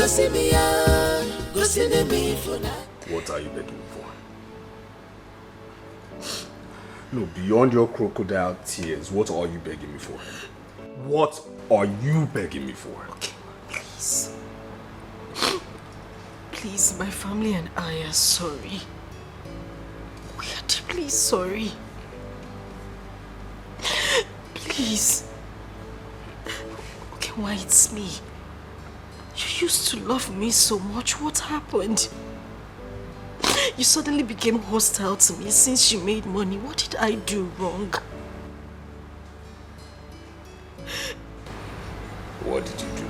What are you begging me for? No, beyond your crocodile tears, what are you begging me for? What are you begging me for? Okay, please. Please, my family and I are sorry. We are deeply sorry. Please. Okay, why it's me? You used to love me so much. What happened? You suddenly became hostile to me since you made money. What did I do wrong? What did you do?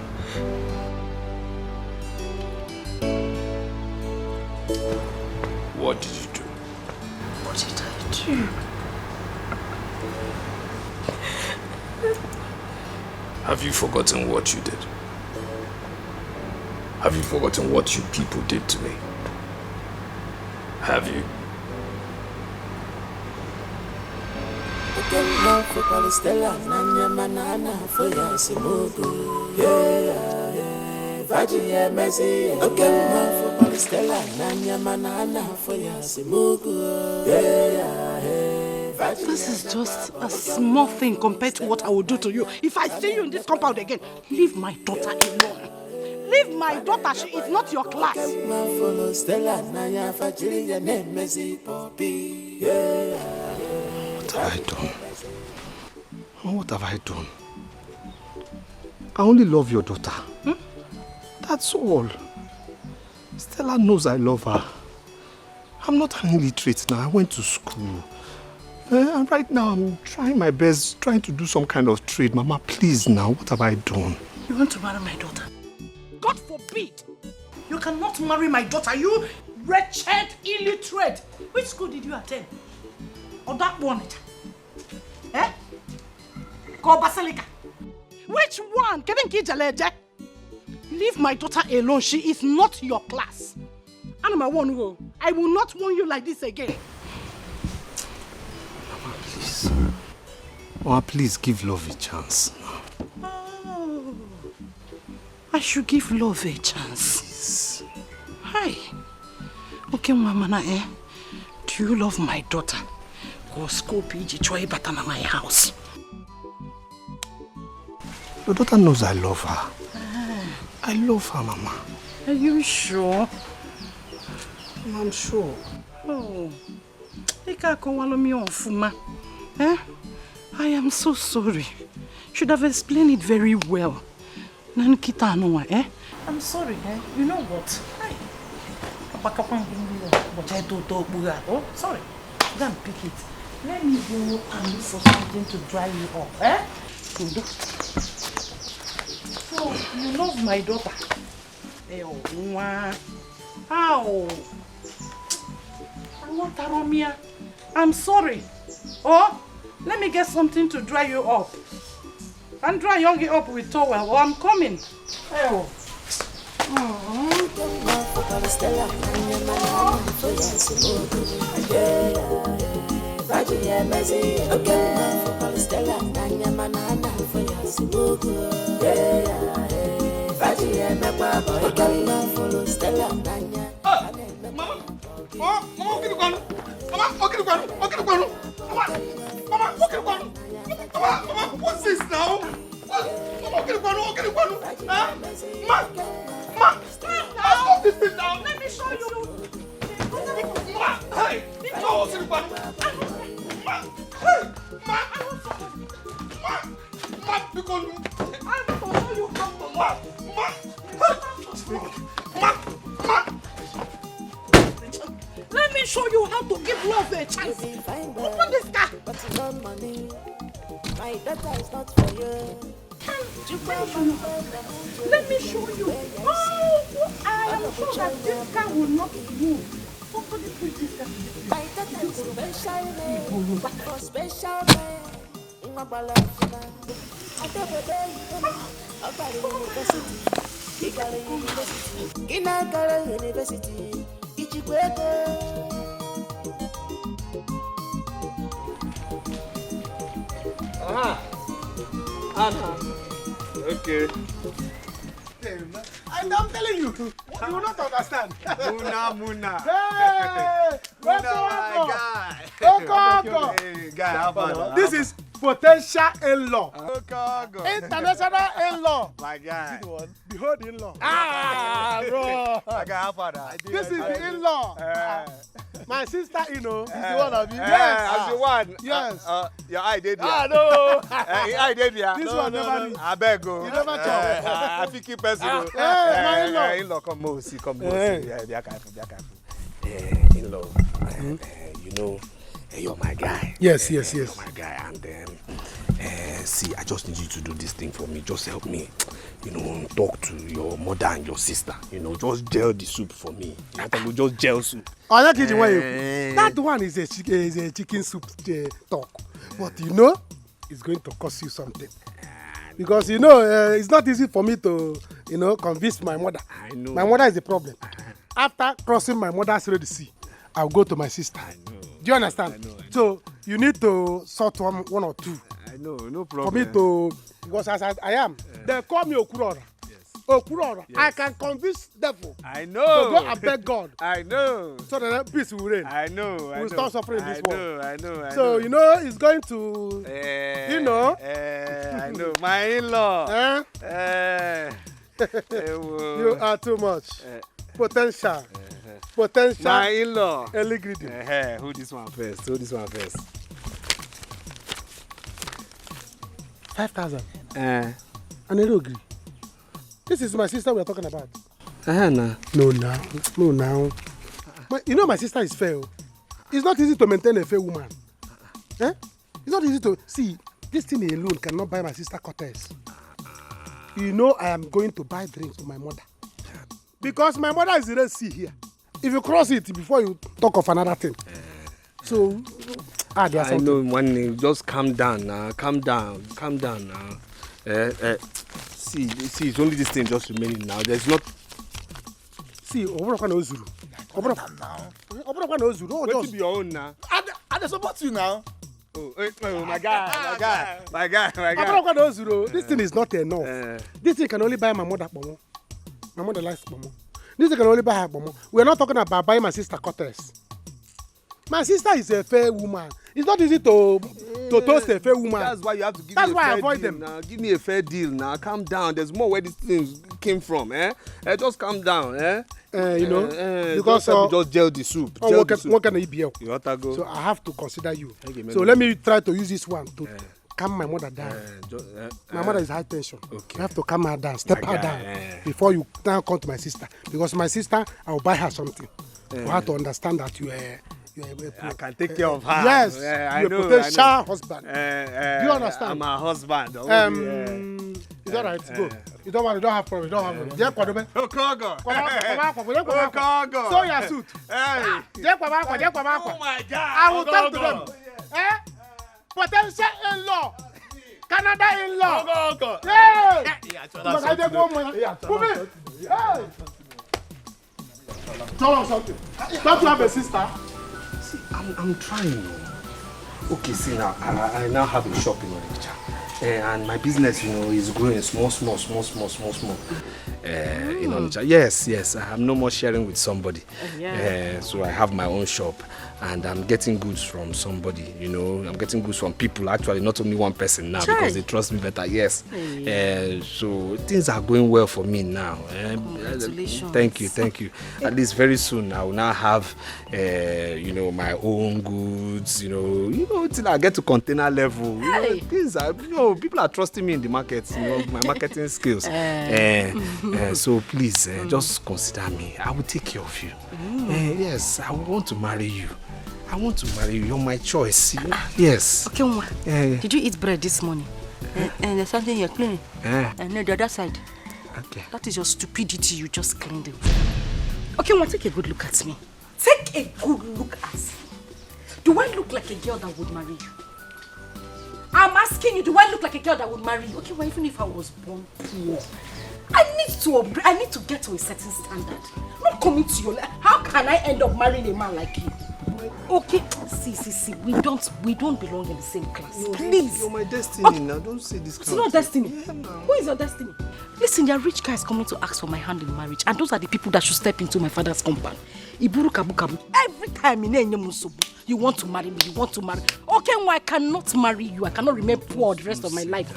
What did you do? What did I do? Have you forgotten what you did? Have you forgotten what you people did to me? Have you? This is just a small thing compared to what I will do to you. If I see you in this compound again, leave my daughter alone. Leave my daughter, she is not your class. What have I done? What have I done? I only love your daughter. That's all. Stella knows I love her. I'm not an illiterate now. I went to school. And right now I'm trying my best, trying to do some kind of trade. Mama, please now, what have I done? You want to marry my daughter? God forbid! You cannot marry my daughter, you wretched illiterate! Which school did you attend? Or that one? Eh? Go Basilica. Which one? Leave my daughter alone, she is not your class. I will not warn you like this again. Mama, please. Mama, please give love a chance. Oh, I should give love a chance. Hi. Okay, Mama, do you love my daughter? Go school PG Choi Batana my house. Your daughter knows I love her. I love her, Mama. Are you sure? I'm sure. Oh, eh? I am so sorry. Should have explained it very well. Eh? I'm sorry, eh? You know what? Oh, sorry. Go and pick it. Let me go and look for something to dry you up, eh? So, you love my daughter? How? I'm sorry. Oh, let me get something to dry you up. And dry Yogi up with towel. Oh, I'm coming. Oh. What's this now? Stop this thing now. Let me show you. Hey, no, hey, let me show you how to give love a chance. Open this car. My daughter is not for you. Let me show you. Oh, I am sure that this car will not move. Somebody put this car. My daughter is special, for special man. University. Anna. Okay. And I'm telling you, you will not understand. Muna. Hey! Muna, my guy. Hey, guy, how about this is potential in-law. International in-law. My guy. Behold in-law. Bro. My guy, how about This is the in-law. My sister, is the one of you. Yes. As the one. Yes. Your eye did no. Your eye did This one never did. I beg you. You never talk. I think keep person. My in-law. In-law, come on, see, come on. Yeah, be careful. In-law, you know, you're my guy. Yes. You're my guy, and then see, I just need you to do this thing for me. Just help me, talk to your mother and your sister. Just gel the soup for me. Just gel soup. Oh, that one is a chicken soup talk, but it's going to cost you something. Because it's not easy for me to convince my mother. I know. My mother is the problem. After crossing my mother's Red Sea, I'll go to my sister. I know. Do you understand? I know. So you need to sort one or two. I know, no problem. For me to, because as I am, they call me Okurora. Yes. Okurora. Yes. I can convince devil. I know. So go and beg God. I know. So that peace will reign. I know. We'll stop suffering in this world. I know. So it's going to, I know. My in-law. You are too much. Potential. My in-law. Who this one first? 5,000. And I don't agree. This is my sister we are talking about. No, now. But my sister is fair. It's not easy to maintain a fair woman. It's not easy to see. This thing alone cannot buy my sister Cortez. I am going to buy drinks for my mother. Because my mother is the Red Sea here. If you cross it before you talk of another thing. So, there's I know, one just calm down now. Calm down now. See, it's only this thing just remaining now. There's not. See, Ozuru. What to be your own now? I support you now. Oh, my guy. This thing is not enough. This thing can only buy my mother Pomo. My mother likes Pomo. This thing can only buy her Pomo. We're not talking about buying my sister Cortez. My sister is a fair woman. It's not easy to toast a fair woman. That's why you have to give me a fair deal. That's why I avoid them. Now. Give me a fair deal now. Calm down. There's more where these things came from. Just calm down. Because just gel the soup. What can I be? You want to go? So I have to consider you. So let me try to use this one to calm my mother down. My mother is high tension. Okay. You have to calm her down, step her down before you now come to my sister. Because my sister, I will buy her something. You have to understand that you are. I can take care of her. Yes, you're a potential husband. Do you understand? I'm her husband. It's all right. Go. You don't want. You don't have problem. You don't have problem. Sew your suit. Oh my God! I will talk to them. Potential in-law. Canada in-law. Hey! Tell us something. Don't you have a sister? See, I'm trying. Okay, see now, I now have a shop in Onitsha. And my business, is growing small. In Onitsha. Yes, I have no more sharing with somebody. So I have my own shop. And I'm getting goods from somebody, I'm getting goods from people, actually, not only one person now, because they trust me better, yes. So things are going well for me now. Congratulations. Thank you. At least very soon I will now have, my own goods, till I get to container level. Things are, people are trusting me in the market, my marketing skills. So please, just consider me. I will take care of you. Yes, I want to marry you. You're my choice. Yes. Okay, Uma. Did you eat bread this morning? And there's something you're cleaning. And the other side. Okay. That is your stupidity. You just cleaned it. Okay, Uma, take a good look at me. Take a good look at me. Do I look like a girl that would marry you? I'm asking you, do I look like a girl that would marry you? Okay, well, even if I was born poor, I need to get to a certain standard. Not coming to your life. How can I end up marrying a man like you? Okay, see. We don't belong in the same class. Please. You're my destiny now. Don't say this. It's not destiny. Yeah, who is your destiny? Listen, there are rich guys coming to ask for my hand in marriage, and those are the people that should step into my father's compound. Iburu kabu kabu. Every time you want to marry me, you want to marry. Okay, well, I cannot marry you. I cannot remain poor the rest of my life.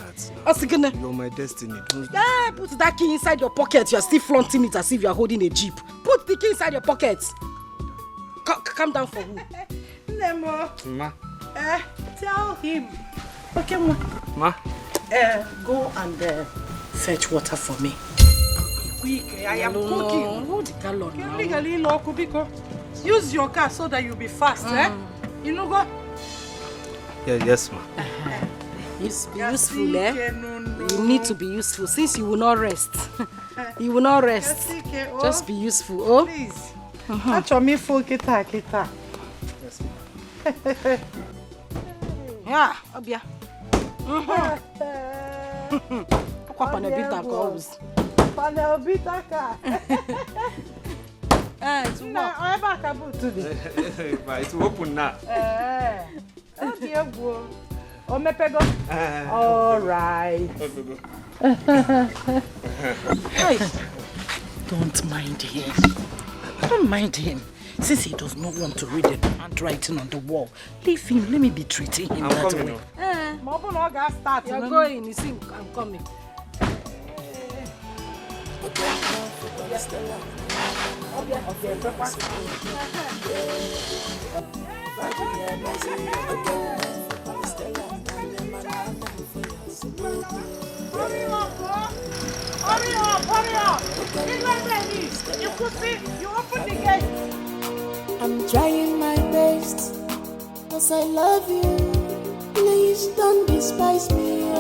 You're my destiny. Yeah, put that key inside your pocket. You're still flaunting it as if you're holding a jeep. Put the key inside your pocket. Calm down for who? Nemo. Ma. Tell him. Okay, Ma. Go and fetch water for me. Quick, I am cooking. Hold the gallon now. Use your car so that you'll be fast, You know go? Yeah, yes, ma. Be useful, You need to be useful since you will not rest. You will not rest. Just be useful, oh? Please. That's me full kita. Yes, ma. Yeah, Obia. Panelbita car. It's It's open now. All right. Hey, don't mind him. Don't mind him. Since he does not want to read the handwriting on the wall, leave him. Let me be treating him that way. You're going. You see, I'm coming. Hurry up! You open the gate. I'm trying my best, 'cause I love you. Please don't despise me.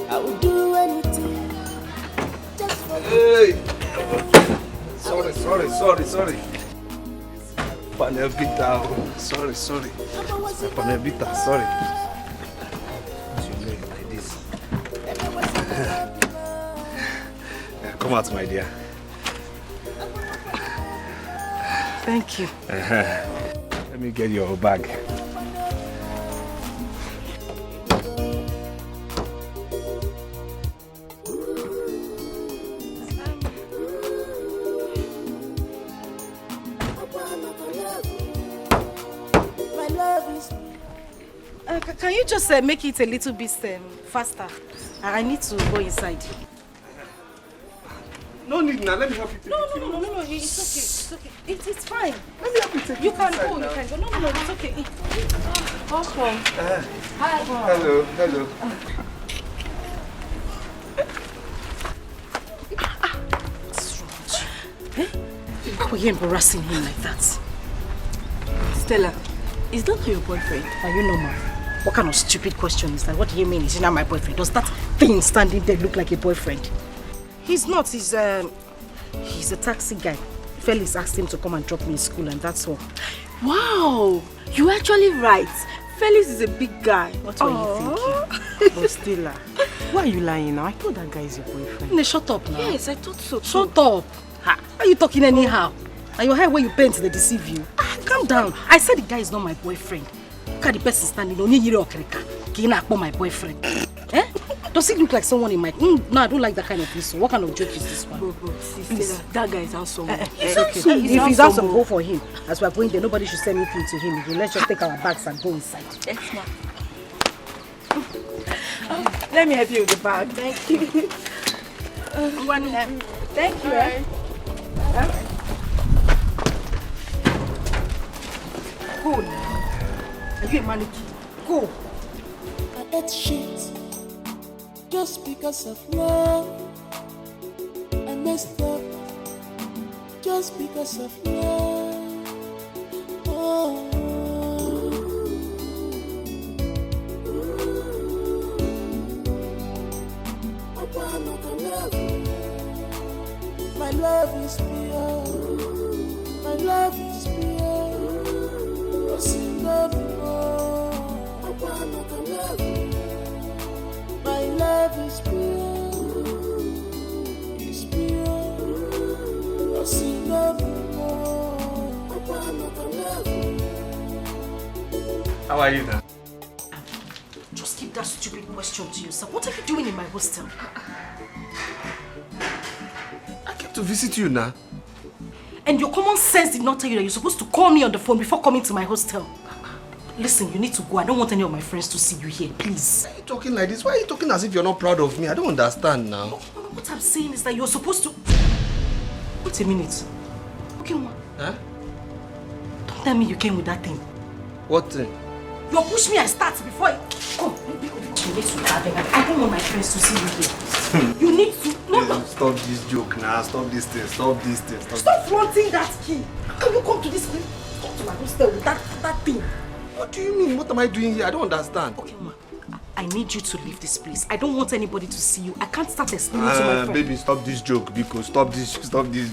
I will do anything just for you. Hey! Sorry. Panelbita. Sorry. Panelbita, sorry. You make it like this. Come out, my dear. Thank you. Let me get your bag. Can you just make it a little bit faster? I need to go inside. No need now, let me help you. No, it's okay. It's fine. Let me help you take You it can inside go, now. you can go. No, it's okay. Welcome. Hi. Hello. What's wrong with you? Why were you embarrassing him like that? Stella, is that your boyfriend? Are you normal? What kind of stupid question is that? What do you mean he's not my boyfriend? Does that thing standing there look like a boyfriend? He's not. He's a taxi guy. Felix asked him to come and drop me in school, and that's all. Wow, you're actually right. Felix is a big guy. What were you thinking? But Stella, why are you lying now? I thought that guy is your boyfriend. No, shut up now. Yes, I thought so. Shut up. Why are you talking anyhow? And your hair where you paint, they deceive you. Calm down. I said the guy is not my boyfriend. Look at the person standing. My boyfriend. Eh? Does he look like someone in my... No, I don't like that kind of person. What kind of joke is this one? Bro, Stella, that guy is handsome. It's okay. If he's handsome, go for him. As we're going there, nobody should say anything to him. Let's just take our bags and go inside. Yes, ma'am. Let me help you with the bag. Thank you. Thank you. Go now. Are you a mannequin? Go. I ate shit just because of love. I messed up just because of love. Oh. My love is pure. My love is pure. I see love more. My love is pure. It's pure. I see love more. How are you now? Just keep that stupid question to yourself. What are you doing in my hostel? I came to visit you now. And your common sense did not tell you that you're supposed to call me on the phone before coming to my hostel. Listen, you need to go. I don't want any of my friends to see you here, please. Why are you talking like this? Why are you talking as if you're not proud of me? I don't understand now. What I'm saying is that you're supposed to... Wait a minute. Okay, Uma. Huh? Don't tell me you came with that thing. What thing? You push me, I start before I... Come, I don't want my friends to see you here. You need to... No. Stop this joke now. Stop this thing. Stop this thing. Stop flaunting that key. How can you come to this place? Come to my hostel with that thing. What do you mean? What am I doing here? I don't understand. Okay, Ma. I need you to leave this place. I don't want anybody to see you. I can't start explaining to my friend. Baby, stop this joke, because stop this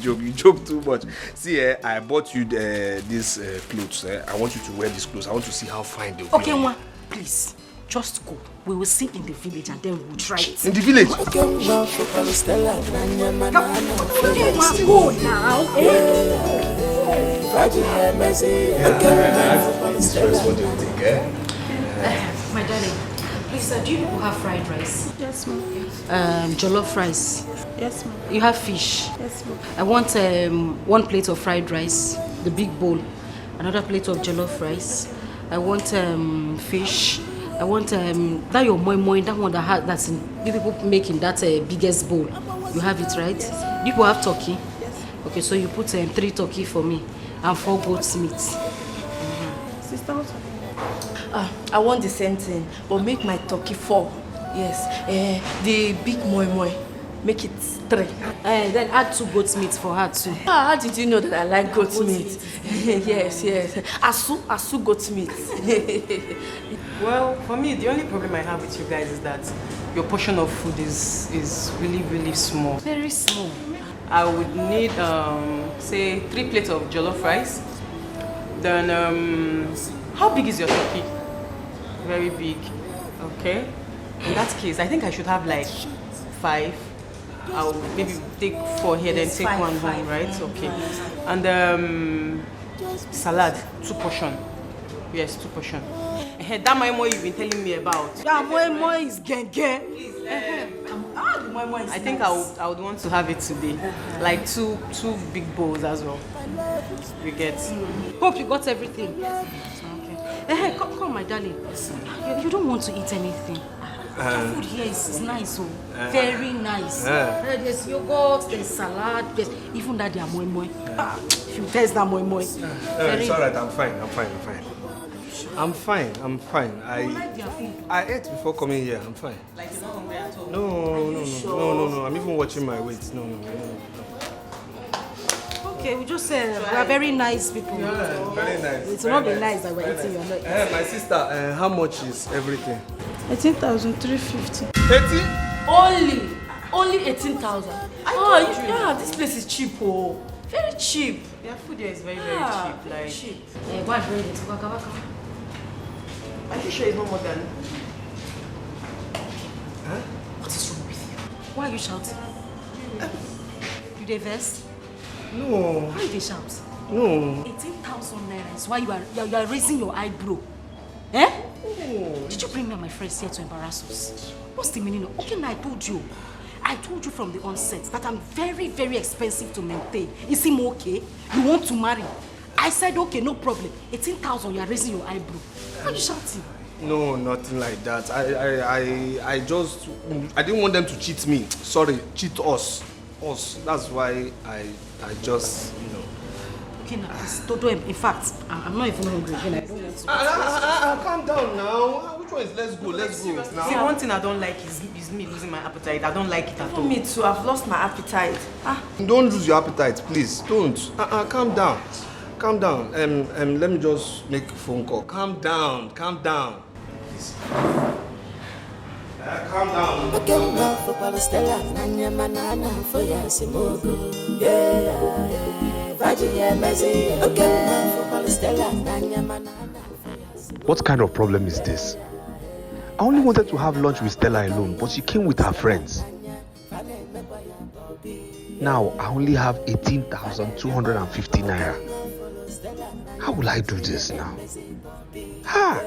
joke. You joke too much. See, I bought you these clothes. I want you to wear these clothes. I want to see how fine they will be. Okay, Ma, please, just go. We will see in the village and then we'll try it. In the village? Go now. What do you think, My darling, please, do you people have fried rice? Yes, ma'am. Jollof rice? Yes, ma'am. You have fish? Yes, ma'am. I want 1 plate of fried rice, the big bowl. Another plate of jollof rice. I want fish. I want that your moi, that one that's in, you people make in that biggest bowl. You have it, right? Yes. You people have turkey? Yes. Okay, so you put 3 turkey for me and 4 goat's meat. Sister, what's I want the same thing, but make my turkey 4. Yes. The big moi, make it 3. Then add 2 goat's meat for her too. How did you know that I like goat meat? Yes. Asu goat meat. Well, for me, the only problem I have with you guys is that your portion of food is really, really small. Very small. I would need, say, 3 plates of jollof rice. Then, how big is your turkey? Very big. Okay. In that case, I think I should have like 5. I'll maybe take 4 here, then take 1 home, right? Okay. And salad, 2 portion. Yes, 2 portion. That moi you've been telling me about. Yeah, moi is genge. I think I would want to have it today. Like 2 big bowls as well. We get. Hope you got everything. Okay. Come, my darling. You don't want to eat anything. The food here is nice, very nice. There's yogurt, there's salad, there's even that they are moi. If you taste that moi. It's alright, I'm fine. I ate before coming here. I'm fine. Like you're not hungry at all? No. I'm even watching my weight. No. Okay, we just say we are very nice people. Yeah, very nice. It will not be nice that we're eating your milk. My sister, how much is everything? 18,350. 80? Only 18,000. Yeah, this place is cheap, very cheap. Their food here is very, very cheap. Like cheap. Go and bring it. Are you sure it's not more than? What is wrong with you? Why are you shouting? You dey vex? No. Why you dey shout? No. 18,000 naira is why you are raising your eyebrow. Eh? No. Did you bring me and my friends here to embarrass us? What's the meaning of? Okay, now I told you from the onset that I'm very, very expensive to maintain. Is him okay? You want to marry? I said okay, no problem. 18,000, you are raising your eyebrow. Why are you shouting? No, nothing like that. I didn't want them to cheat me. Sorry, cheat us. That's why I just, Okay, now please, Dodo, in fact, I'm not even hungry again. I don't want to. Calm down now. Which one is let's go now? See, one thing I don't like is me losing my appetite. I don't like it at all. Me too, I've lost my appetite. Don't lose your appetite, please. Don't. Calm down. Let me just make a phone call. Calm down. Please. Calm down. What kind of problem is this? I only wanted to have lunch with Stella alone, but she came with her friends. Now I only have 18,250 naira. How will I do this now? Ha!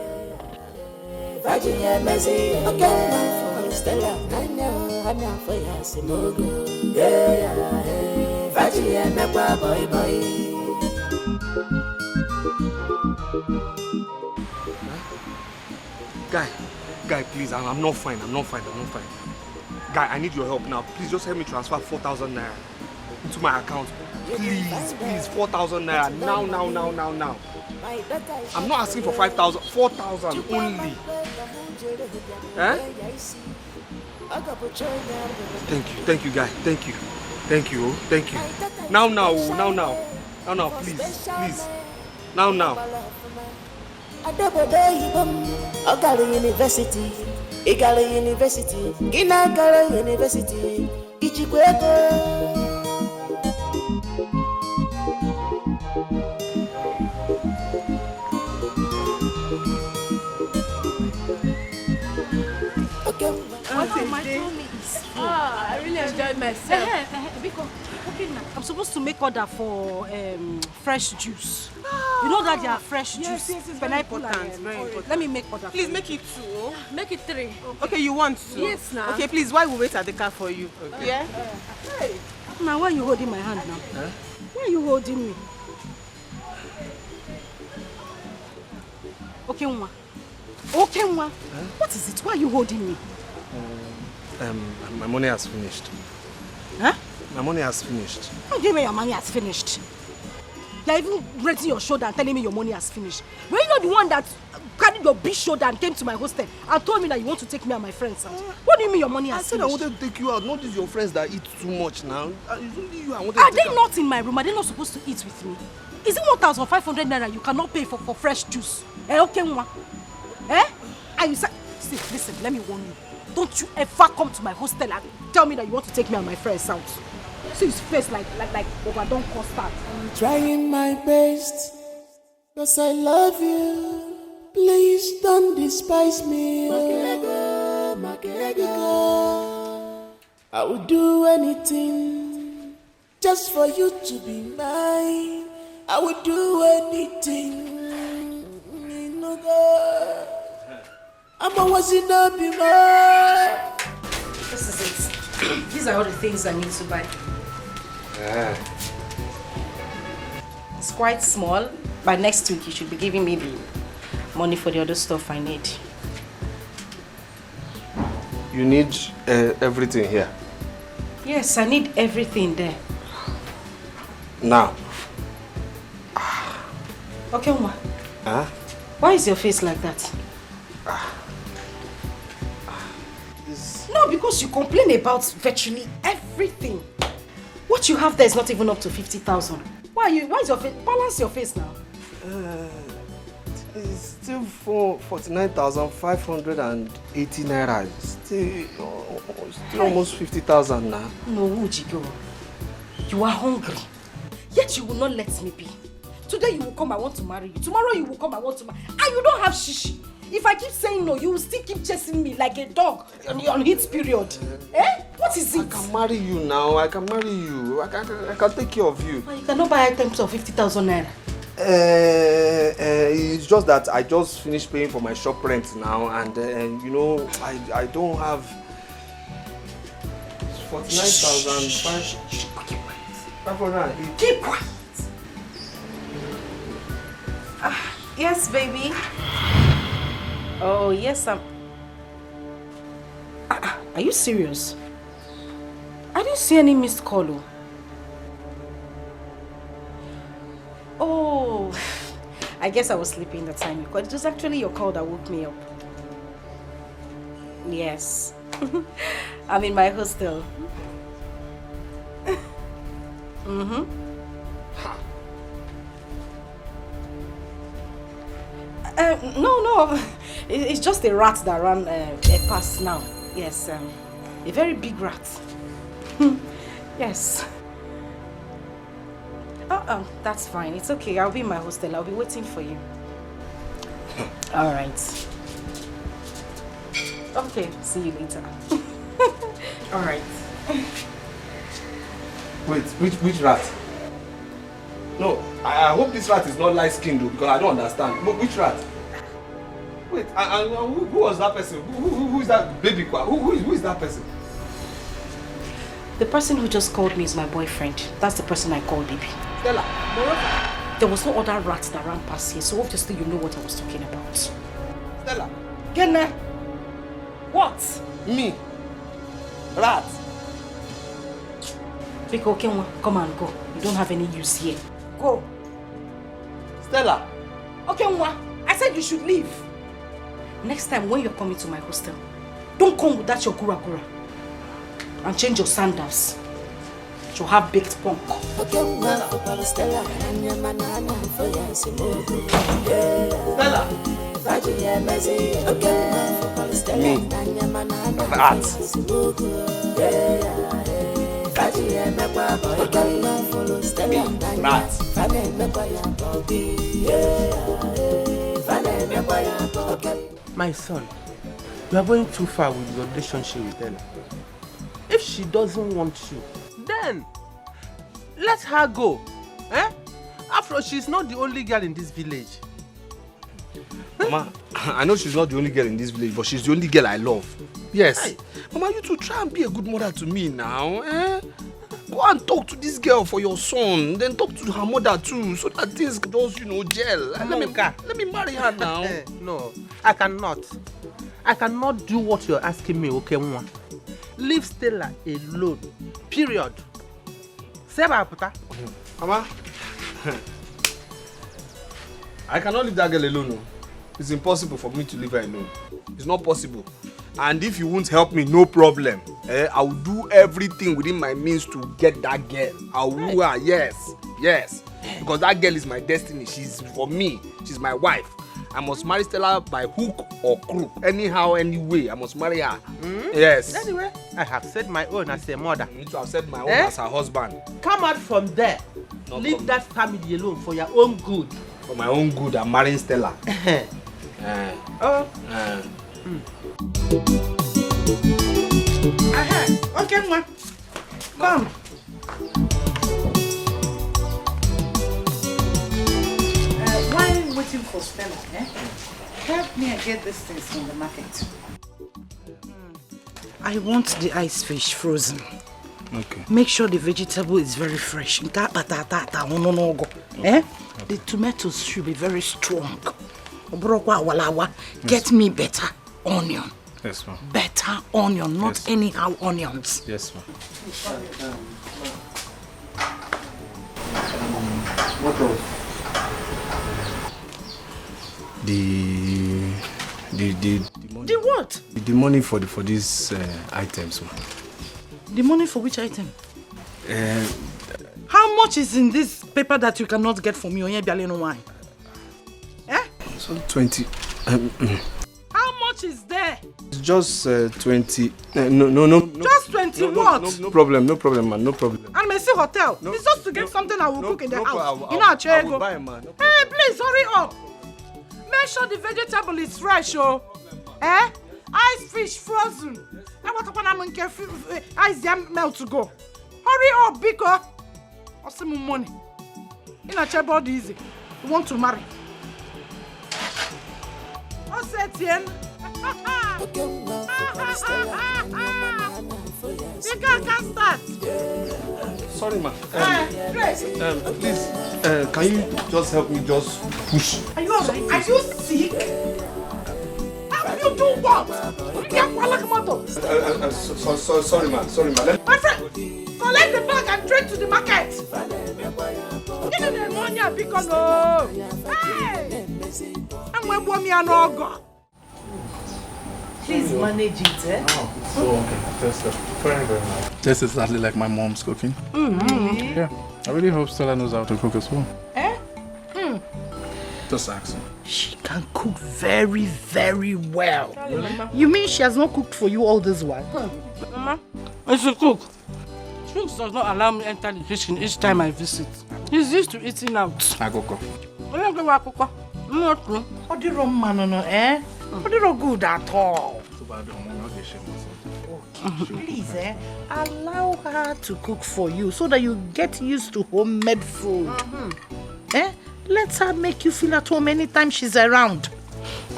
Guy, please, I'm not fine. Guy, I need your help now. Please just help me transfer 4,000 naira into my account. Please, 4,000 naira. Now. I'm not asking for 5,000, 4,000 only. Eh? Thank you, guy. Thank you. Now, please. Now. University, Ichikweko. I really enjoyed myself. Okay, now I'm supposed to make order for fresh juice. You know that they are fresh juice. Yes, it's very important. Let me make order. Please make it 2. Make it 3. Okay, you want 2? Yes, now. Okay, please, while we wait at the car for you. Okay. Yeah? Hey. Now, why are you holding my hand now? Huh? Why are you holding me? Okay, Nwa. What is it? Why are you holding me? My money has finished. Huh? My money has finished. How do you mean your money has finished? You're even raising your shoulder and telling me your money has finished. Were you not the one that carried your big shoulder and came to my hostel and told me that you want to take me and my friends out? What do you mean your money has finished? I said I wanted to take you out, not these your friends that eat too much now. It's only you I wanted Are to take they not in my room? Are they not supposed to eat with me? Is it 1,500 naira you cannot pay for fresh juice? Okay, Nwa? Are you see, listen, let me warn you. Don't you ever come to my hostel and tell me that you want to take me and my friends out. See his face like overdone custard. I'm trying my best, cause I love you. Please don't despise me. I would do anything just for you to be mine. I would do anything. I'm always in a bimmer. This is it. These are all the things I need to buy. Yeah. It's quite small. By next week, you should be giving me the money for the other stuff I need. You need everything here? Yes, I need everything there. Now? Okay, Uma. Huh? Why is your face like that? No, because you complain about virtually everything. What you have there is not even up to 50,000. Why is your face? Balance your face now. It's still 49,580 naira. Still almost 50,000 now. No, Ujigo. You are hungry. Yet you will not let me be. Today you will come, I want to marry you. Tomorrow you will come, I want to marry you. And you don't have shishi. If I keep saying no, you will still keep chasing me like a dog on heat period. What is it? I can marry you now. I can marry you. I can take care of you. Well, you cannot buy items of 50,000 naira. It's just that I just finished paying for my shop rent now, and you know, I don't have 49,500. Keep quiet. Yes, baby. Oh, yes, are you serious? I didn't see any missed call. Oh, I guess I was sleeping that time because it was actually your call that woke me up. Yes. I'm in my hostel. No. It's just a rat that ran past now. Yes, a very big rat. Yes. Oh, that's fine. It's okay. I'll be in my hostel. I'll be waiting for you. All right. Okay, see you later. All right. Wait, which rat? No, I hope this rat is not light-skinned though, because I don't understand. Which rat? Wait, who was that person? Who is that baby? Who is that person? The person who just called me is my boyfriend. That's the person I called baby. Stella. There was no other rats that ran past here, so obviously you know what I was talking about. Stella. Gene. What? Me. Rat. Biko Kenwa, come and go. You don't have any use here. Go. Stella. Okay, Nwa, I said you should leave. Next time when you're coming to my hostel, don't come with that your gura. And change your sandals. You'll have baked punk. Stella. Me. Rat. My son, you are going too far with your relationship with Ella. If she doesn't want you, then let her go. After all, she's not the only girl in this village. Mama, I know she's not the only girl in this village, but she's the only girl I love. Yes. Hey. Mama, you two try and be a good mother to me now. Go and talk to this girl for your son. Then talk to her mother too, so that things just, gel. Let me marry her now. No, I cannot. I cannot do what you're asking me, okay, Mama? Leave Stella alone. Period. Mama, I cannot leave that girl alone. No. It's impossible for me to leave her alone. It's not possible. And if you won't help me, no problem. I will do everything within my means to get that girl. I will woo her, yes. Because that girl is my destiny. She's for me. She's my wife. I must marry Stella by hook or crook. Anyhow, anyway, I must marry her. Yes. Anyway, I have said my own as a mother. You need to have said my own as her husband. Come out from there. Leave that family alone for your own good. For my own good, I'm marrying Stella. Okay, ma. Come. While waiting for Stella, help me and get these things from the market. I want the ice fish frozen. Okay. Make sure the vegetable is very fresh. The tomatoes should be very strong. Get me better onion. Yes, ma'am. Better onion, not anyhow onions. Yes, ma'am. What of the money? The what? The money for these items, ma'am. The money for which item? How much is in this paper that you cannot get from me? Why? So 20. How much is there? It's just 20. No. Just 20 what? No problem, man. No problem. And Messi Hotel. No, it's just to get something I will cook in the house. I will buy, man. No, hey, please hurry up. Make sure the vegetable is fresh, Ice fish frozen. I want to ice jam melt to go. Hurry up, Biko. Or some money. In a chair body easy. You want to marry. What's that, Tien? You can't start. Sorry, ma. Please, can you just help me just push? Are you alright? Are you sick? How you do what? You can't Sorry, ma. My friend, collect the bag and trade to the market. Give me the money, because no. Hey! I'm going to go to Please manage it, So okay, that's very nice. That's exactly like my mom's cooking. Yeah, I really hope Stella knows how to cook as well. Just ask her. She can cook very, very well. You mean she has not cooked for you all this while? Mama, I should cook. Shrinks does not allow me to enter the kitchen each time I visit. He's used to eating out. I go cook. What do wrong man, good at all. Please, allow her to cook for you so that you get used to homemade food. Let her make you feel at home anytime she's around.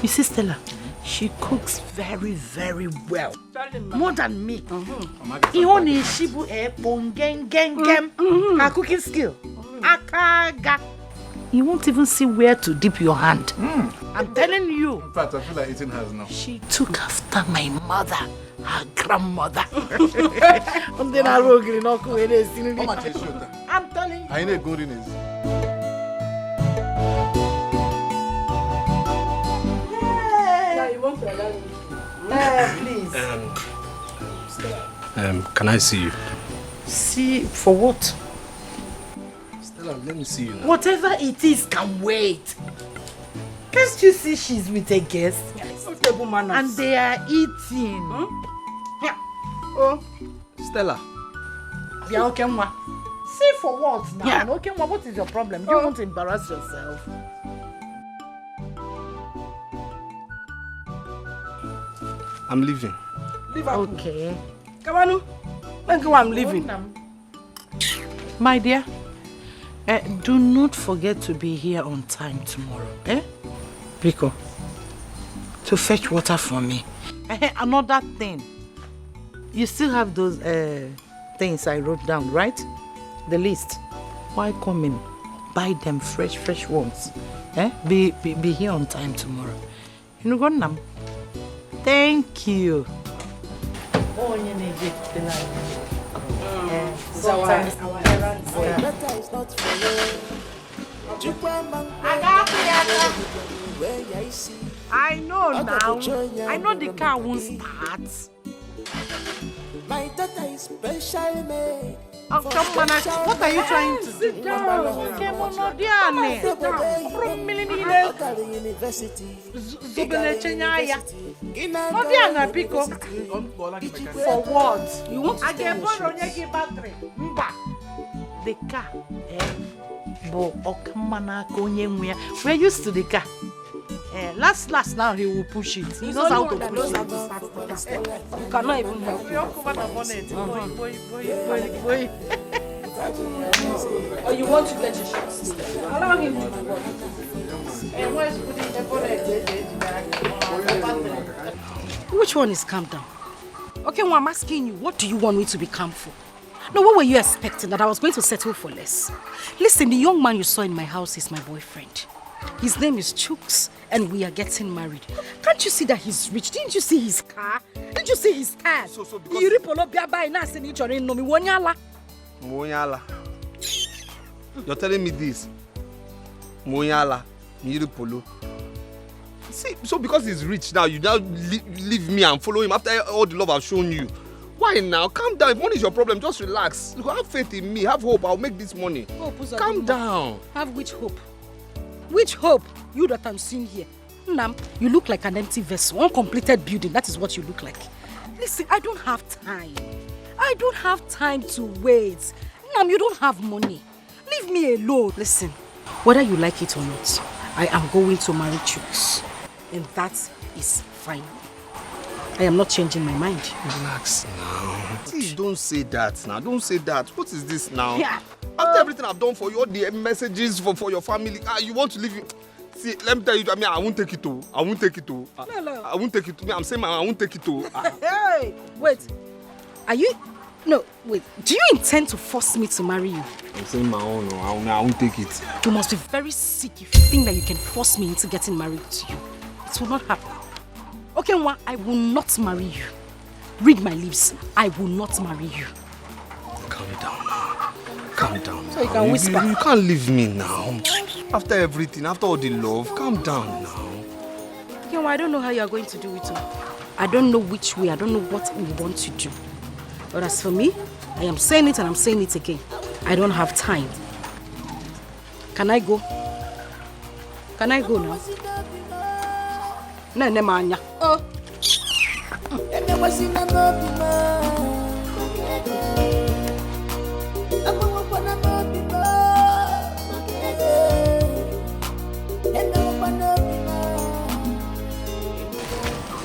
You see, Stella, she cooks very, very well. More than me. Her cooking skill. Akaga. You won't even see where to dip your hand. I'm telling you. In fact, I feel like eating hers now. She took after my mother, her grandmother. I'm telling you. I need good in it. Please. Can I see you? See for what? Stella, let me see you now. Whatever it is can wait. Can't you see she's with a guest? And they are eating. Oh, Stella. See for what now? Okay, what is your problem? You won't embarrass yourself. I'm leaving. Okay. Come on. I'm leaving. My dear, do not forget to be here on time tomorrow. Rico, to fetch water for me. Another thing. You still have those things I wrote down, right? The list. Why come in? Buy them fresh ones. Be here on time tomorrow. You know, go now. Thank you. Sometimes our errands is not for I know now. I know the car won't start. My daughter is special made. Oh, come on, what are you trying to do? Sit down. Come on, sit down. From university. Zubele Chenyaya. Modiana Pico. For what? You want to get Boronyeki battery? Mba. The car. We're used to the car. Last now he will push it. He knows how to push it. You cannot even help me. Or you want to get your shots? Allow him to do what? Which one is calm down? Okay, well, I'm asking you, what do you want me to be calm for? No, what were you expecting? That I was going to settle for less? Listen, the young man you saw in my house is my boyfriend. His name is Chooks, and we are getting married. Can't you see that he's rich? Didn't you see his car? Didn't you see his tag? So because... Monyala. You're telling me this? Monyala, Miripolo. See, so because he's rich now, you now leave me and follow him after all the love I've shown you. Why now? Calm down. If money is your problem, just relax. Look, have faith in me. Have hope. I'll make this money. Calm down. Have which hope? Which hope? You that I'm seeing here. Nam, you look like an empty vessel, uncompleted building. That is what you look like. Listen, I don't have time. I don't have time to wait. Nam, you don't have money. Leave me alone. Listen, whether you like it or not, I am going to marry Chooks. And that is fine. I am not changing my mind. Relax now. Please don't say that now. Don't say that. What is this now? Yeah. After everything I've done for you, all the messages for your family, you want to leave it. See, let me tell you, I mean, I won't take it to. I won't take it to. No. I won't take it to. I'm saying I won't take it to. Hey, wait. Are you... No, wait. Do you intend to force me to marry you? I'm saying my own. I won't take it. You must be very sick if you think that you can force me into getting married to you. It will not happen. Okay, Nwa, I will not marry you. Read my lips. I will not marry you. Calm down now. Calm down. So you can whisper. You can't leave me now. After everything, after all the love, calm down now. Okay, Nwa, I don't know how you are going to do it all. I don't know which way. I don't know what we want to do. But as for me, I am saying it and I'm saying it again. I don't have time. Can I go? Can I go now? No, manya. Oh.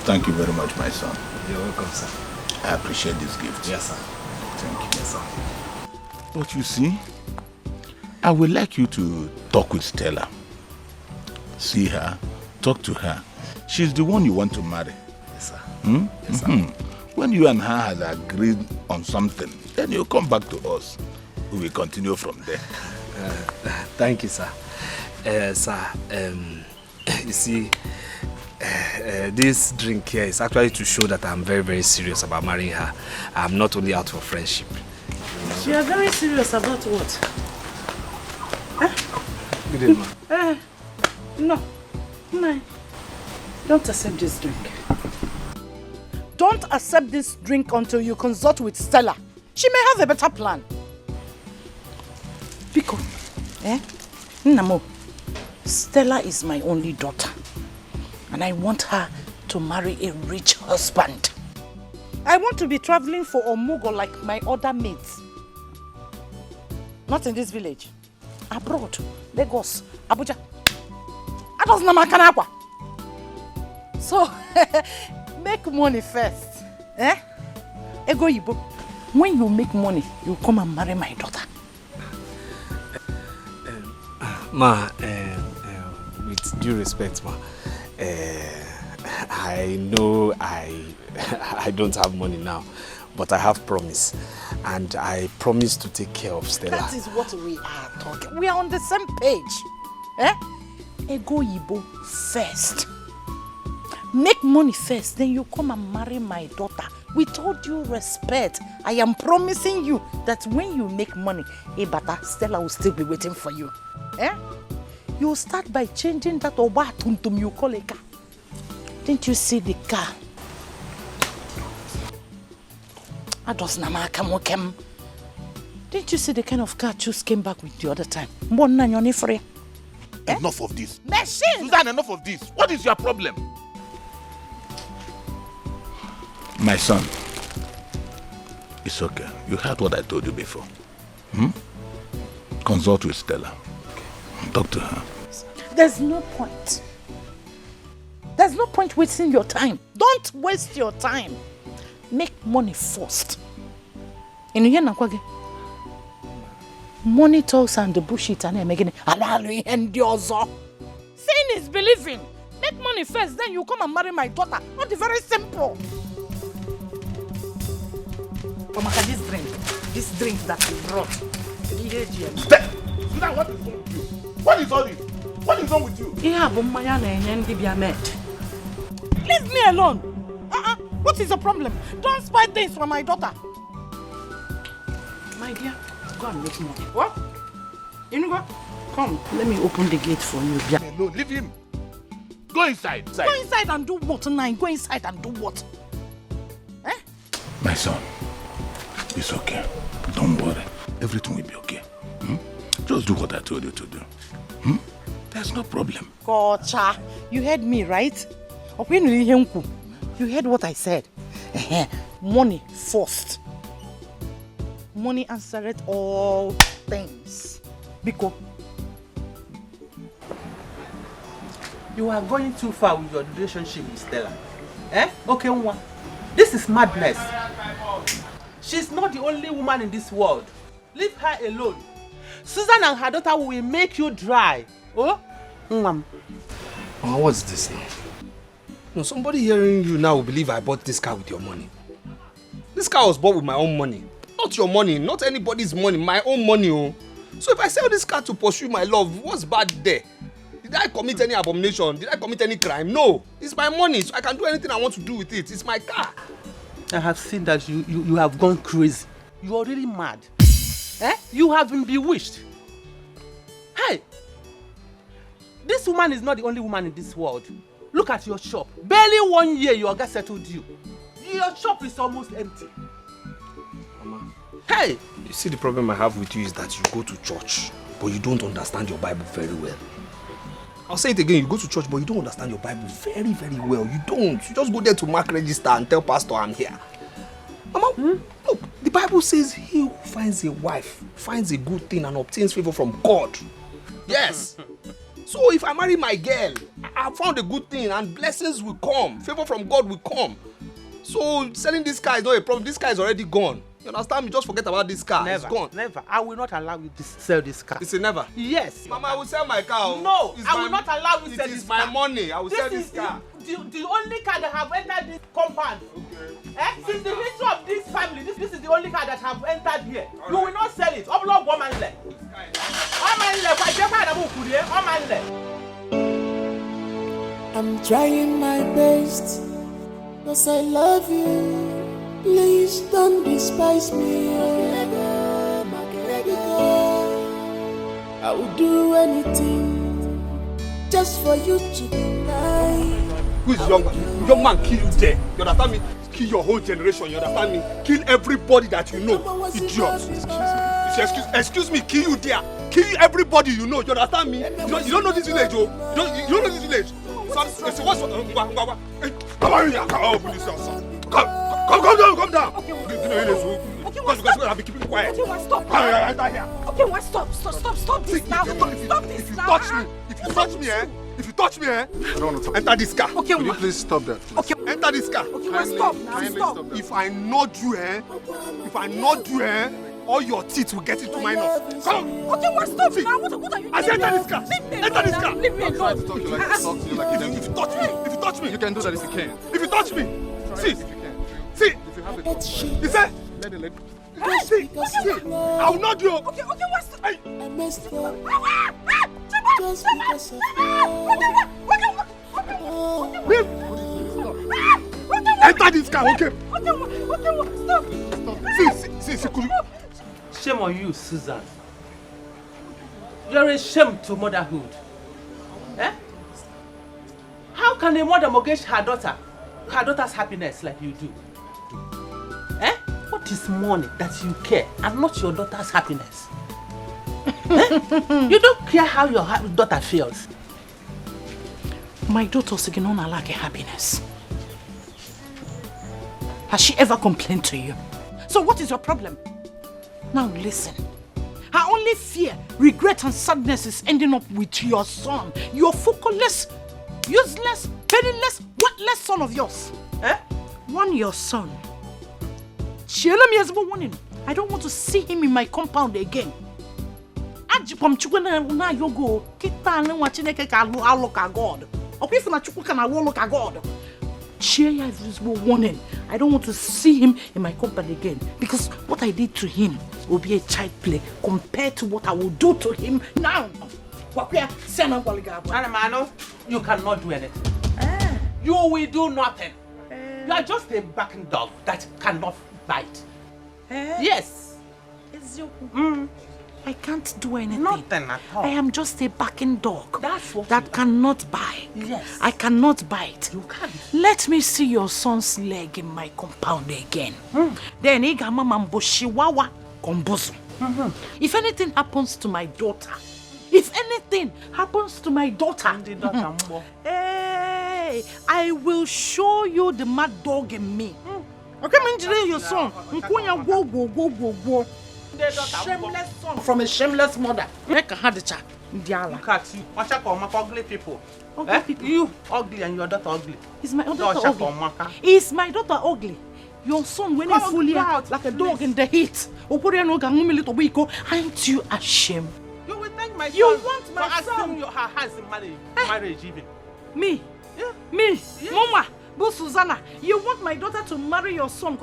Thank you very much, my son. You're welcome, sir. I appreciate this gift. Yes, sir. Thank you. Yes, sir. But you see, I would like you to talk with Stella. See her, talk to her. She's the one you want to marry. Yes, sir. Hmm? Yes, sir. When you and her have agreed on something, then you come back to us. We will continue from there. Thank you, sir. Sir, you see, this drink here is actually to show that I'm very, very serious about marrying her. I'm not only out for friendship. You are very serious about what? Huh? Good evening. No. Don't accept this drink. Don't accept this drink until you consult with Stella. She may have a better plan. Pico, Namo, Stella is my only daughter. And I want her to marry a rich husband. I want to be traveling for Omugo like my other mates. Not in this village. Abroad, Lagos, Abuja. So, make money first. Ego Ibo. When you make money, you come and marry my daughter. Ma, with due respect, ma, I know I don't have money now, but I have promise. And I promise to take care of Stella. That is what we are talking. We are on the same page. Ego Ibo first. Make money first, then you come and marry my daughter. With all due respect, I am promising you that when you make money, Stella will still be waiting for you. You start by changing that Oba Tuntum you call a car. Didn't you see the car? Didn't you see the kind of car Chus came back with the other time? Enough of this. Machine! Susan, enough of this. What is your problem? My son, it's okay. You heard what I told you before. Consult with Stella. Talk to her. There's no point. There's no point wasting your time. Don't waste your time. Make money first. Money talks and the bullshit and making Seeing is believing. Make money first, then you come and marry my daughter. Not very simple. This drink that you brought. Susan, what is wrong with you? What is all this? What is wrong with you? Leave me alone. What is the problem? Don't spoil things for my daughter. My dear, go and make money. What? Inugo, come. Let me open the gate for you. No, leave him. Go inside. Go inside and do what tonight? Go inside and do what? My son, it's okay. Don't worry. Everything will be okay. Just do what I told you to do. There's no problem. Kocha, you heard me, right? You heard what I said. Money first. Money answered all things. Because you are going too far with your relationship with Stella. Okay, Nwa. This is madness. She's not the only woman in this world. Leave her alone. Susan and her daughter will make you dry. Oh? What's this now? No, somebody hearing you now will believe I bought this car with your money. This car was bought with my own money. Not your money, not anybody's money, my own money. Oh. So if I sell this car to pursue my love, what's bad there? Did I commit any abomination? Did I commit any crime? No. It's my money, so I can do anything I want to do with it. It's my car. I have seen that you have gone crazy. You are really mad. You have been bewitched. Hey! This woman is not the only woman in this world. Look at your shop. Barely 1 year your guy settled you. Your shop is almost empty. Mama. Hey! You see, the problem I have with you is that you go to church, but you don't understand your Bible very well. I'll say it again, you go to church, but you don't understand your Bible very, very well. You don't. You just go there to mark register and tell pastor I'm here. Mama, look, the Bible says he who finds a wife finds a good thing and obtains favor from God. Yes. So if I marry my girl, I found a good thing and blessings will come. Favor from God will come. So selling this car is not a problem. This car is already gone. You understand me? Just forget about this car. Never, It's gone. never. I will not allow you to sell this car. It's a never. Yes. Mama, I will sell my car. No, It's I will not allow you to sell It this is car. my money. I will sell this car. The only car that have entered this compound. Okay. Since the history of this family, this is the only car that have entered here. Right. You will not sell it. I'm trying my best, 'cause I love you. Please don't despise me. I will do anything just for you to be mine. Who is young man kill you there? You understand me? Kill your whole generation. You understand me? Kill everybody that you know. Idiot. Excuse me. Kill you there. Kill everybody you know. You understand me? You don't know this village, oh. You don't know this village. Come down. Okay, I'll be keeping quiet. Okay, stop. Okay, stop this now. Stop this now. If you touch me, I don't want to talk. Enter this car. Okay, will you please stop that? Please? Okay, enter this car. Okay, stop now. Stop. If I nod you, all your teeth will get into my nose. Come on. Okay, stop now. What are you doing? I said enter this car. Enter this car. Leave me alone. If you touch me, you can do that if you can. If you touch me, see. If you have it, You say? let it. See. I will not do. Okay, what's the... I messed up just because of you. Enter this car, okay? Stop. See. Shame on you, Susan. You're a shame to motherhood. Eh? How can a mother mortgage her daughter's happiness like you do? Eh? What is money that you care and not your daughter's happiness? Eh? You don't care how your daughter feels. My daughter's going to lack happiness. Has she ever complained to you? So what is your problem? Now listen. Her only fear, regret and sadness is ending up with your son. Your focusless, useless, penniless, worthless son of yours. Eh? Warn your son. I don't want to see him in my compound again. God. Warning. I don't want to see him in my company again, because what I did to him will be a child play compared to what I will do to him now. You cannot do anything. You will do nothing. You are just a barking dog that cannot bite. Yes. I can't do anything. Nothing at all. I am just a barking dog That's that cannot bite. Yes. I cannot bite. You can't. Let me see your son's leg in my compound again. Then if anything happens to my daughter, hey, I will show you the mad dog in me. Okay, your son. Shameless son from a shameless mother. Look at you. Ugly people. Ugly people. You ugly and your daughter ugly. Is my daughter ugly? Is my daughter ugly? Your son when he's fully out like a dog in the heat. Aren't you ashamed? You will thank my son. You want my for son? asking her hands in marriage even. Me? Yeah. Me? Yeah. Mama, but Susanna, you want my daughter to marry your son?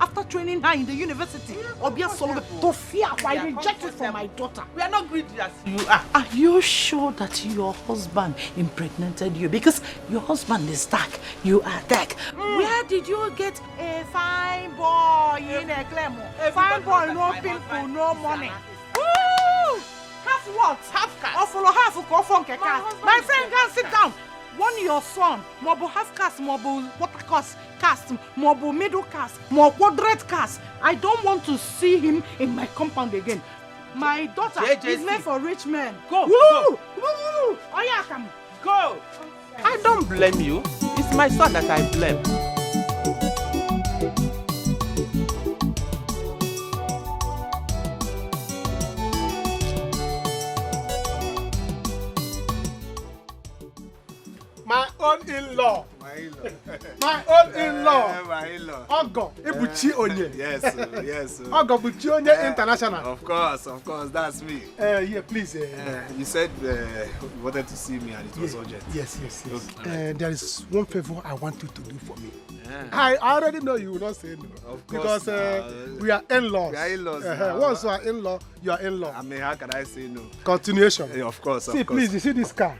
After training her in the university, to fear I reject it for my daughter. We are not greedy as you are. Are you sure that your husband impregnated you? Because your husband is dark, you are dark. Where did you get a fine boy in a Clemo? Fine boy, no people, no money. Woo! Half what? Half caste. Or follow half of caste. My friend, can sit down. One your son, more half caste, more water caste, more middle caste, more quadrant caste. I don't want to see him in my compound again. My daughter is meant for rich men. Go. Woo! Woo! Oh yeah, come. Go. I don't blame you. It's my son that I blame. My own in-law. My in-law. My own in-law. My in-law. Ogo, Ezuruonye. Yes, yes. Ogo Ezuruonye International. Of course, that's me. Yeah, please. You said you wanted to see me and it was urgent. Yes. Okay. There is one favor I want you to do for me. Yeah. I already know you will not say no. Of course. Because we are in-laws. We are in-laws. Once you are in-law, you are in-law. I mean, how can I say no? Continuation. Yeah, of course. See, please, you see this car?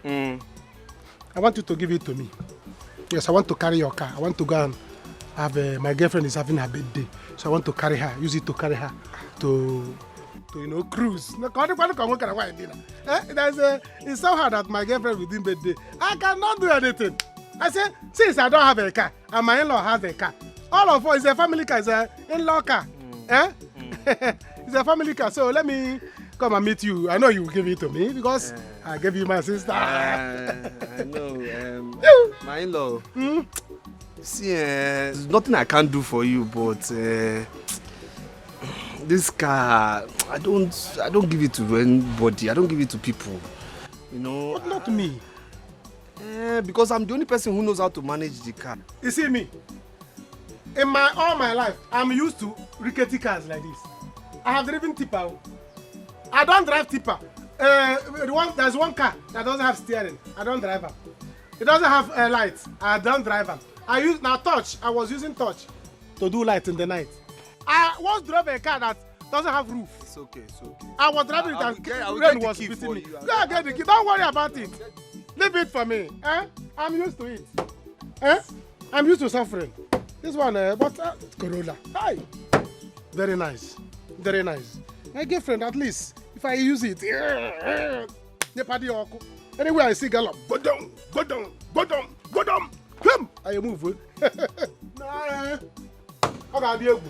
I want you to give it to me. Yes, I want to carry your car. I want to go and have my girlfriend is having her birthday. So I want to carry her, use it to carry her to cruise. It's so hard that my girlfriend within birthday. I cannot do anything. I said, since I don't have a car, and my in-law has a car, all of us, it's a family car, it's an in-law car. It's a family car, so let me come and meet you. I know you will give it to me because I gave you my sister. I know. My in-law. See, there's nothing I can't do for you, but this car, I don't give it to anybody. I don't give it to people. You know. But not me. Because I'm the only person who knows how to manage the car. You see me? In all my life, I'm used to rickety cars like this. I have driven tipper. I don't drive tipper. There's one car that doesn't have steering. I don't drive them. It doesn't have lights. I don't drive them. Touch. I was using touch to do light in the night. I once drove a car that doesn't have roof. It's okay. I was driving it and rain was beating me. Go and get the key. Don't worry about it. Leave it for me. I'm used to it. I'm used to suffering. This one, but Corolla. Hi. Very nice. Very nice. My girlfriend, at least, if I use it, anyway, I see gallop. Go down. Come. I move. Nah. I got you.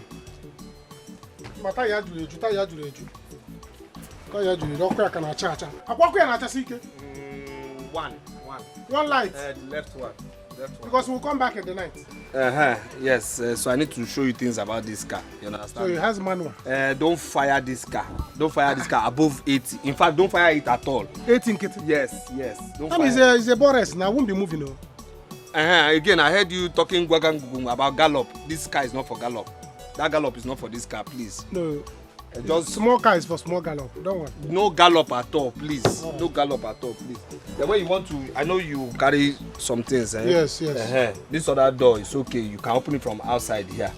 One light. The left one. Because we'll come back in the night. Yes. So I need to show you things about this car. You understand? So it has manual. Don't fire this car. Don't fire this car above 80. In fact, don't fire it at all. 18 kit. Yes. Don't fire. It's a Boris. Now I won't be moving. No. Again, I heard you talking about gallop. This car is not for gallop. That gallop is not for this car, please. No. Just small car is for small gallop. Don't worry. No gallop at all, please. No gallop at all, please. The way you want to, I know you carry some things. Yes. This other door is okay. You can open it from outside here.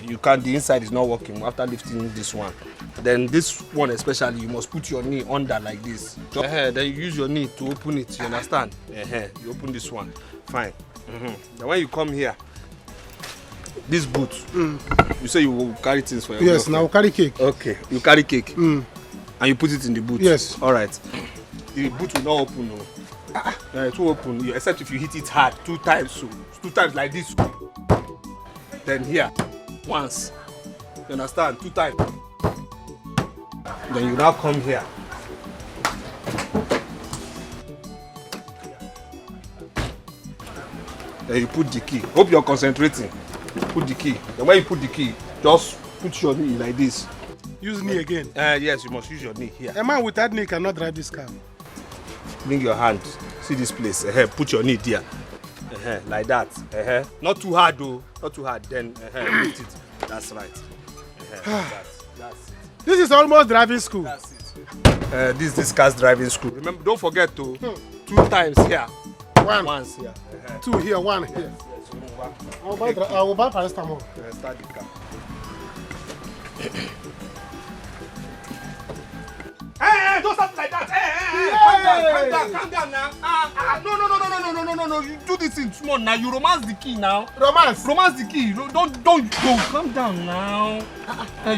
You can. The inside is not working after lifting this one. Then this one especially, you must put your knee under like this. Then you use your knee to open it. You understand? You open this one. Fine. Then when you come here, this boot, you say you will carry things for your girlfriend. Now carry cake. Okay, you carry cake. And you put it in the boot. Yes. All right. The boot will not open. No. It will open, except if you hit it hard 2 times. So 2 times like this. Then here, once. You understand? 2 times. Then you now come here. Then you put the key. Hope you're concentrating. Put the key. Then when you put the key, just put your knee like this. Use knee again? Yes, you must use your knee here. A man with that knee cannot drive this car. Bring your hand. See this place. Put your knee there. Like that. Not too hard though. Not too hard. Then lift it. That's right. That's it. This is almost driving school. That's it. This car's driving school. Remember, don't forget to 2 times here. Once here. 2 here, 1 here. I will buy paracetamol. Start the car. Hey, don't start like that. Hey, calm down now. No. You do this in small now. You romance the key now. Romance the key. Don't go. Calm down now.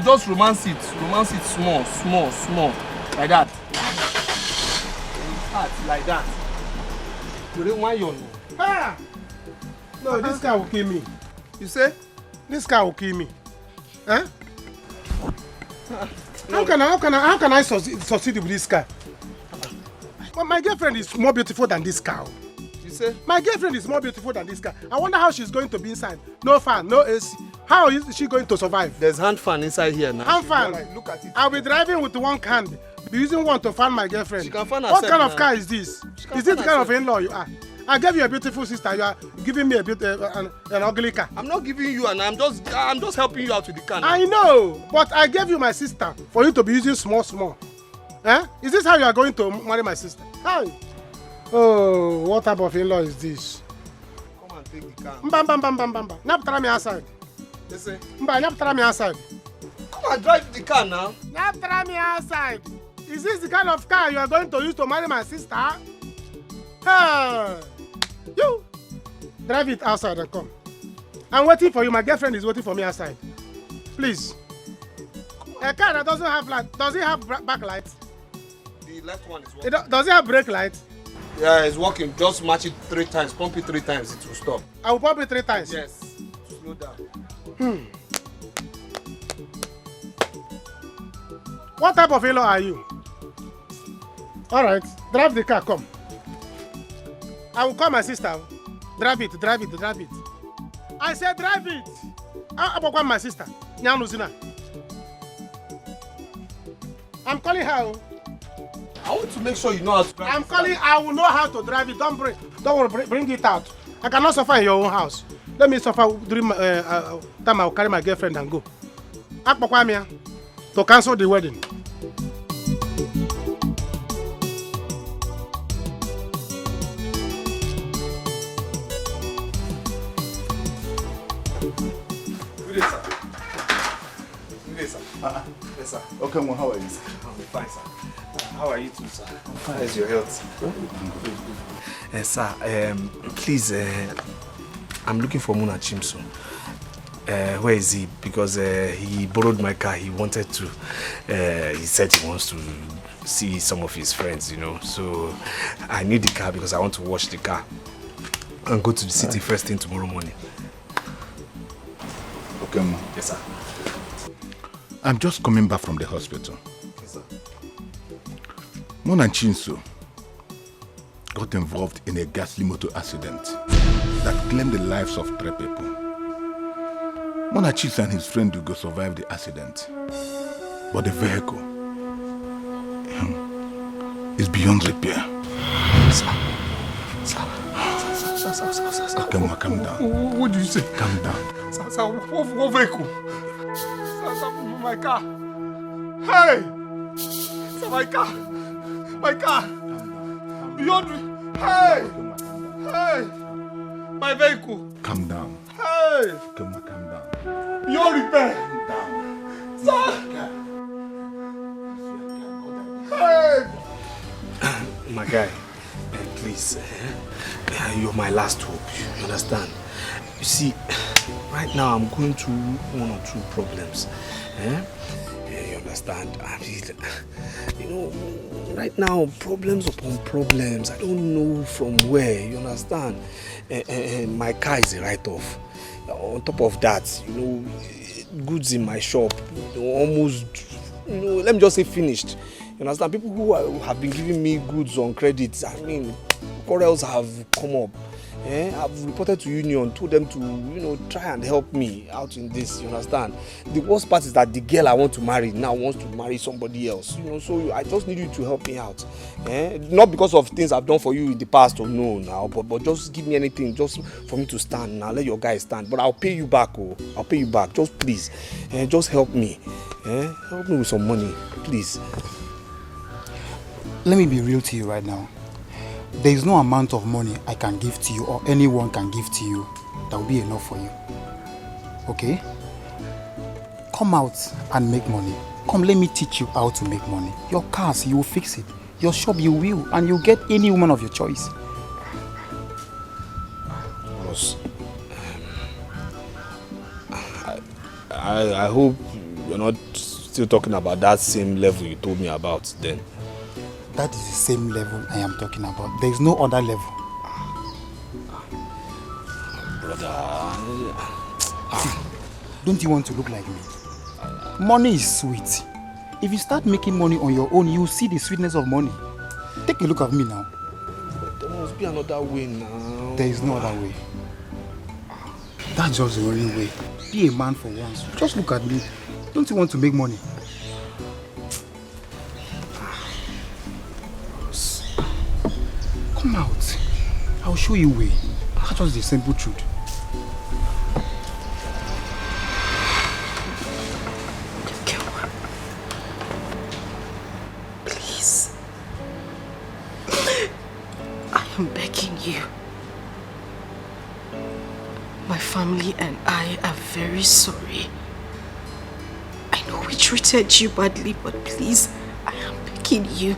Just romance it. Romance it small. Like that. Start like that. You don't want your No, this car will kill me. You say? This car will kill me. How can I succeed with this car? Well, my girlfriend is more beautiful than this car. You say? My girlfriend is more beautiful than this car. I wonder how she's going to be inside. No fan, no AC. How is she going to survive? There's hand fan inside here now. Hand fan. Look at it. I'll be driving with one hand. Be using one to fan my girlfriend. She can fan what herself kind of now. Car is this? Is this the kind of in-law you are? I gave you a beautiful sister. You are giving me an ugly car. I'm not giving you, and I'm just helping you out with the car. I know, but I gave you my sister for you to be using small. Eh? Is this how you are going to marry my sister? How? Oh, what type of in-law is this? Come and take the car. Mbamba. Naptara me outside. Listen. Naptara me outside. Come and drive the car now. Naptara me outside. Is this the kind of car you are going to use to marry my sister? Hey, you drive it outside and come. I'm waiting for you. My girlfriend is waiting for me outside. Please. A car that doesn't have light. Does it have backlight? The left one is working. Does it have brake light? Yeah, it's working. Just match it 3 times. Pump it 3 times. It will stop. I will pump it 3 times. Yes. Slow down. What type of in-law are you? All right, drive the car. Come. I will call my sister. Drive it. I said drive it. I will call my sister. I'm calling her. I want to make sure you know how to drive. I'm calling. I will know how to drive it. Don't worry. Bring it out. I cannot suffer in your own house. Let me suffer during my time. I will carry my girlfriend and go. To cancel the wedding. Yes, sir. Okay, well, how are you? I'm fine, sir. How are you too, sir? I'm fine. How's your health? Good. Sir, please, I'm looking for Muna Chimso. Where is he? Because he borrowed my car. He wanted to. He said he wants to see some of his friends, you know. So I need the car because I want to wash the car and go to the city first thing tomorrow morning. Okay, ma. Yes, sir. I'm just coming back from the hospital. Yes, sir. Mona Chinso got involved in a ghastly motor accident that claimed the lives of 3 people. Mona Chinso and his friend Ugo survived the accident, but the vehicle is beyond repair. Sir. Okay, ma, calm down. What do you say? Calm down. Sir, what vehicle? Sir, my car. Hey! Sir, my car. Beyond. Hey! My vehicle. Calm down. Hey! Okay, ma, calm down. Beyond repair. Calm down. Sir! Hey! My guy, please, you're my last hope. You understand? You see, right now I'm going through 1 or 2 problems. You understand? I mean, right now, problems upon problems. I don't know from where. You understand? My car is a write-off. On top of that, goods in my shop, almost, let me just say finished. You understand? People who have been giving me goods on credit, I mean, quarrels have come up. I've reported to union, told them to, try and help me out in this, you understand? The worst part is that the girl I want to marry now wants to marry somebody else, so I just need you to help me out. Not because of things I've done for you in the past or no now, but just give me anything just for me to stand. Now let your guy stand, but I'll pay you back, I'll pay you back, just please, just help me. Help me with some money, please. Let me be real to you right now. There is no amount of money I can give to you or anyone can give to you that will be enough for you. Okay? Come out and make money. Come, let me teach you how to make money. Your cars, you will fix it. Your shop, you will. And you'll get any woman of your choice. Boss, I hope you're not still talking about that same level you told me about then. That is the same level I am talking about. There is no other level. Brother. Don't you want to look like me? Money is sweet. If you start making money on your own, you will see the sweetness of money. Take a look at me now. There must be another way now. There is no other way. That's just the only way. Be a man for once. Just look at me. Don't you want to make money? Come out. I'll show you way. That's just the simple truth. Please. I am begging you. My family and I are very sorry. I know we treated you badly, but please, I am begging you.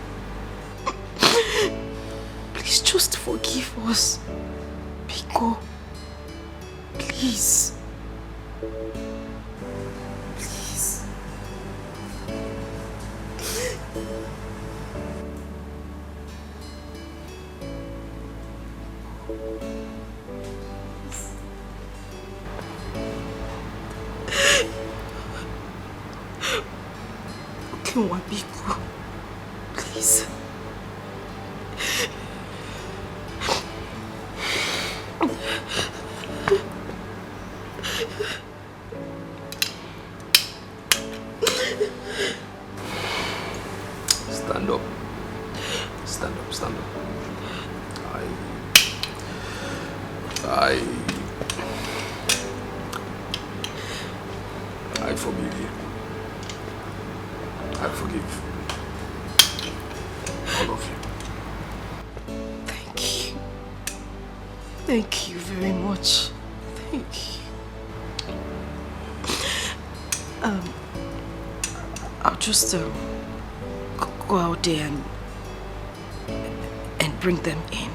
Please just forgive us. Biko. Please. Please. Okay, Biko. Please. Stand up. Stand up, stand up. I forgive you. I forgive all of you. Thank you. Thank you very much. Thank you. I'll just go out there and bring them in.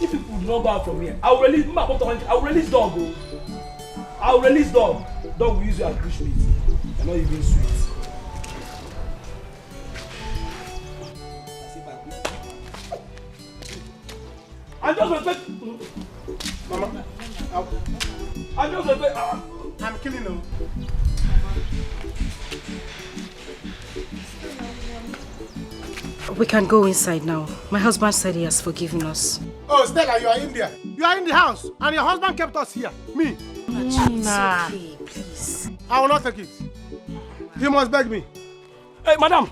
If people do not go out from here, I will release dog. I will release dog. Dog will use you as bush meat. You're not even sweet. I just respect. Mama, I just respect. I'm killing them. We can go inside now. My husband said he has forgiven us. Oh, Stella, you are in there. You are in the house, and your husband kept us here. Me. It's okay, please. I will not take it. You must beg me. Hey, madam,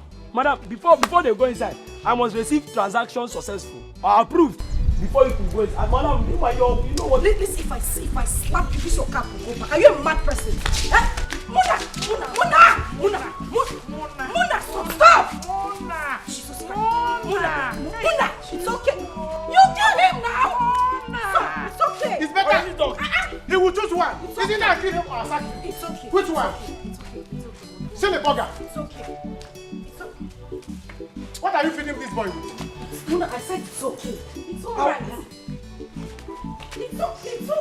before they go inside, I must receive transaction successful or approved before you can go inside. Madam, you know what? Listen, if I slap you, this your cap will go back. Are you a mad person? Eh? Muna, stop! Jesus Christ. Muna, it's okay. You kill him now. Muna, it's okay. It's better he does. He will choose one. Isn't that kill him or sack him? It's okay. Which one? It's okay. Sell a burger. It's okay. What are you feeding this boy with? Muna, I said it's okay. It's alright. It's okay, Muna.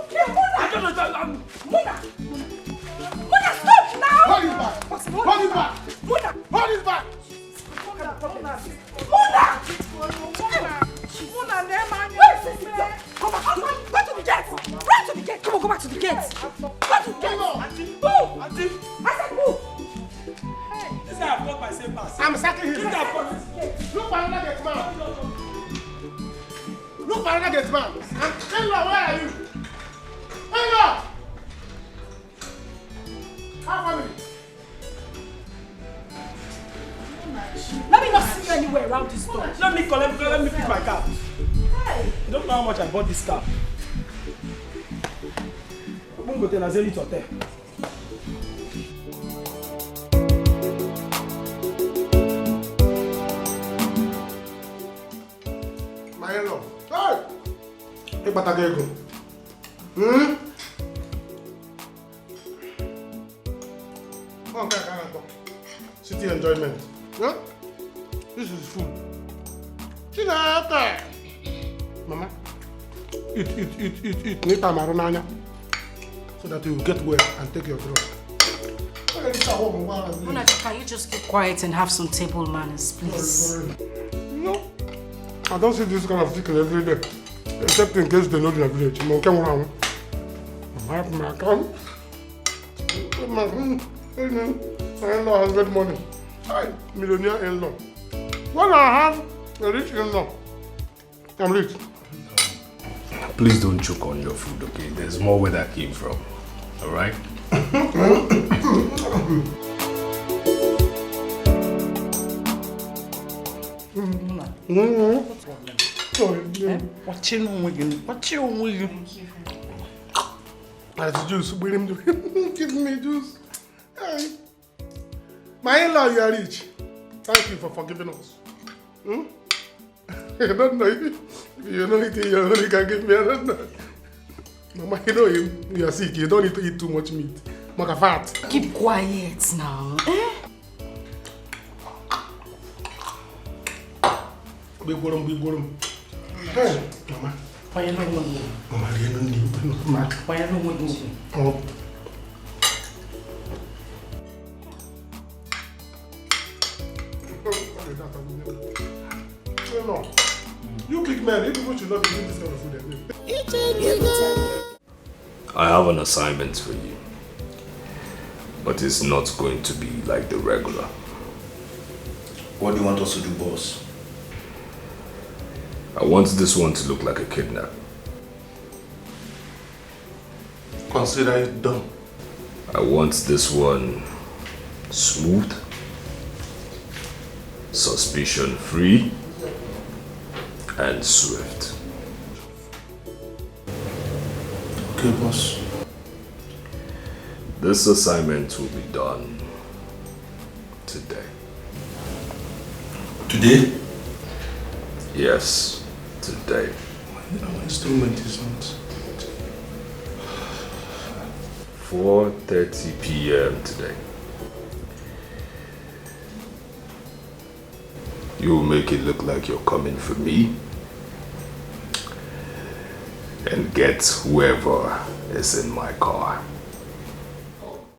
Muna, stop now! Hold his back! Hold his back! Hold his back! Come back! Go to the gate! Run to the gate! Come on, go back to the gate! Go to the gate! Move! Auntie! I said move! This guy has got my same pass. I'm sacking him. This guy has Look for another gate man. Look for another gate man. In-law, where are you? In-law! How family? Let me not see you anywhere around this store. Let me pick my car. Hey! You don't know how much I bought this car. I'm going to go to Nollywood Hotel. My in-law. Hey! Hey, Batagego. Okay, city enjoyment. Yeah? This is food. Mama, eat. Nita maronanya. So that you will get well and take your drug. Muna, can you just keep quiet and have some table manners, please? No. I don't see this kind of chicken every day. Except in case they know the village. My in-law has got money. Millionaire in-law. When I have a rich in-law, I'm rich. Please don't choke on your food, okay? There's more where that came from. Alright? What's wrong with you? That's juice. Give me juice. Hey. My in-law, you are rich. Thank you for forgiving us. I don't know if you know anything you only can give me. I don't know. Mama, you know you are sick. You don't need to eat too much meat. Make a fat. Keep quiet now. Big bottom. Hey, Mama. Why you not want to? Mama, you don't need to. Why you not want to? Oh. No. You big man, you people should not be eating this kind of food anyway. I have an assignment for you. But it's not going to be like the regular. What do you want us to do, boss? I want this one to look like a kidnap. Consider it done. I want this one smooth, suspicion-free, and swift. Okay, boss. This assignment will be done today. Today? Yes, today. My instrument is not. 4:30 p.m. today. You will make it look like you're coming for me and get whoever is in my car.